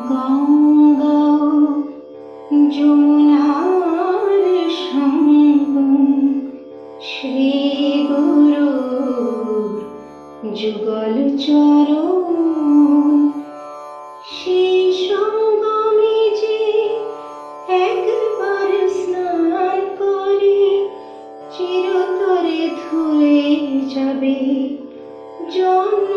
গঙ্গা যমুনার সঙ্গম শ্রী গুরু যুগল চরণ, সেই সঙ্গমে যে একবার স্নান করে চিরতরে ধুয়ে যাবে জন্ম।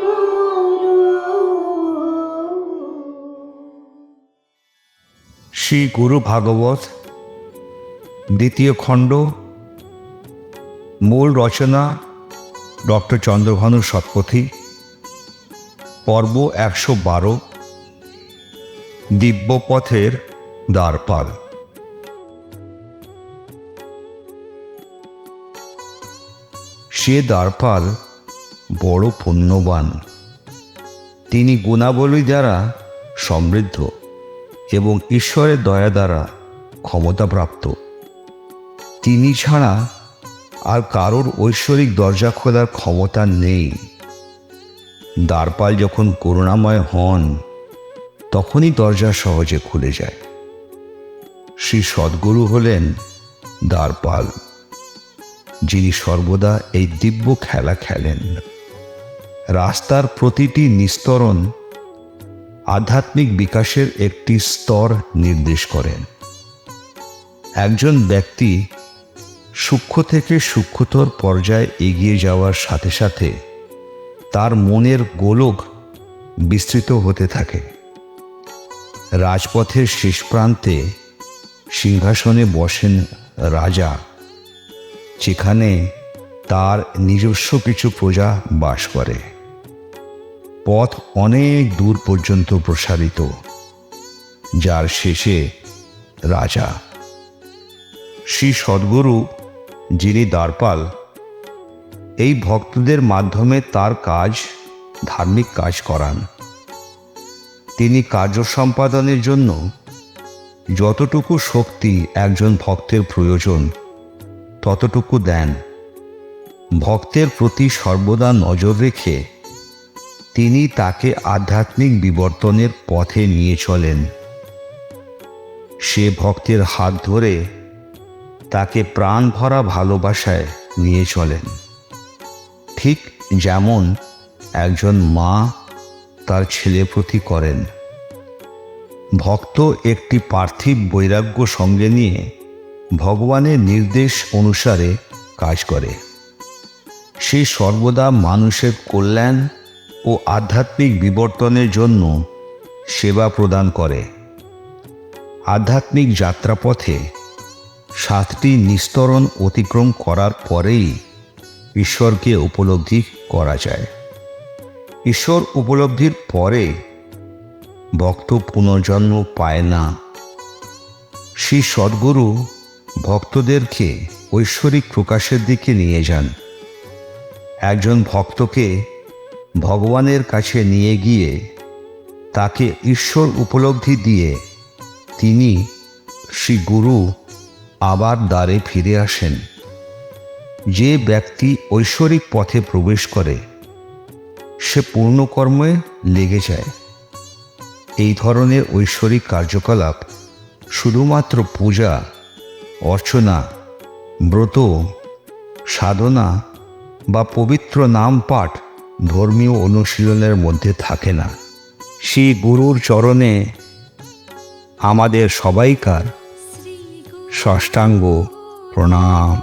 শ্রী গুরু ভাগবত দ্বিতীয় খণ্ড। মূল রচনা ডক্টর চন্দ্রভানু শতপথী। পর্ব ১১২, দিব্যপথের দ্বারপাল। সে দ্বারপাল বড় পুণ্যবান। তিনি গুণাবলী দ্বারা সমৃদ্ধ এবং ঈশ্বরের দয়া দ্বারা ক্ষমতাপ্রাপ্ত। তিনি ছাড়া আর কারোর ঐশ্বরিক দরজা খোলার ক্ষমতা নেই। দ্বারপাল যখন করুণাময় হন, তখনই দরজা সহজে খুলে যায়। শ্রী সদ্গুরু হলেন দ্বারপাল, যিনি সর্বদা এই দিব্য খেলা খেলেন। রাস্তার প্রতিটি নিস্তরণ আধ্যাত্মিক বিকাশের একটি স্তর নির্দেশ করেন। একজন ব্যক্তি সূক্ষ্ম থেকে সূক্ষ্মতর পর্যায়ে এগিয়ে যাওয়ার সাথে সাথে তার মনের গোলক বিস্তৃত হতে থাকে। রাজপথের শেষ প্রান্তে সিংহাসনে বসেন রাজা, যেখানে তার নিজস্ব কিছু প্রজা বাস করে। পথ অনেক দূর পর্যন্ত প্রসারিত, যার শেষে রাজা। শ্রী সদ্গুরু, যিনি দ্বারপাল, এই ভক্তদের মাধ্যমে তার কাজ, ধার্মিক কাজ করান। তিনি কার্য সম্পাদনের জন্য যতটুকু শক্তি একজন ভক্তের প্রয়োজন ততটুকু দেন। ভক্তের প্রতি সর্বদা নজর রেখে তিনি তাকে আধ্যাত্মিক বিবর্তনের পথে নিয়ে চলেন। সে ভক্তের হাত ধরে তাকে প্রাণ ভরা ভালোবাসায় নিয়ে চলেন, ঠিক যেমন একজন মা তার ছেলের প্রতি করেন। ভক্ত একটি পার্থিব বৈরাগ্য সঙ্গে নিয়ে ভগবানের নির্দেশ অনুসারে কাজ করে। সে সর্বদা মানুষের কল্যাণ ও আধ্যাত্মিক বিবর্তনের জন্য সেবা প্রদান করে। আধ্যাত্মিক যাত্রাপথে 7টি নিস্তরণ অতিক্রম করার পরেই ঈশ্বরকে উপলব্ধি করা যায়। ঈশ্বর উপলব্ধির পরে ভক্ত পুনর্জন্ম পায় না। শ্রী সদ্গুরু ভক্তদেরকে ঐশ্বরিক প্রকাশের দিকে নিয়ে যান। একজন ভক্তকে ভগবানের কাছে নিয়ে গিয়ে তাকে ঈশ্বর উপলব্ধি দিয়ে তিনি, শ্রী গুরু, আবার দ্বারে ফিরে আসেন। যে ব্যক্তি ঐশ্বরিক পথে প্রবেশ করে সে পূর্ণকর্মে লেগে যায়। এই ধরনের ঐশ্বরিক কার্যকলাপ শুধুমাত্র পূজা, অর্চনা, ব্রত, সাধনা বা পবিত্র নাম পাঠ, ধর্মীয় অনুশীলনের মধ্যে থাকে না। শ্রী গুরুর চরণে আমাদের সবাইকার সাষ্টাঙ্গ প্রণাম।